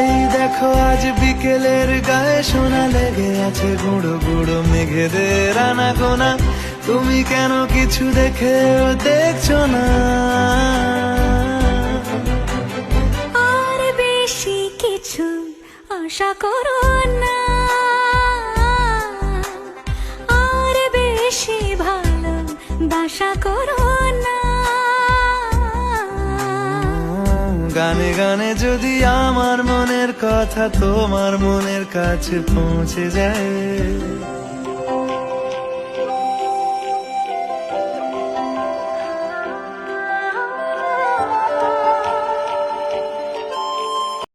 এই দেখো আজ বিকেলের গায়ে সোনা লেগে আছে গুঁড়ো গুঁড়ো মেঘেদের আনাগোনা। তুমি কেন কিছু দেখেও দেখছো না? আর বেশি কিছু আশা করো না, আর বেশি ভালো বাসা করো না। গানে গানে যদি আমার মনের কথা তোমার মনের কাছে পৌঁছে যায়,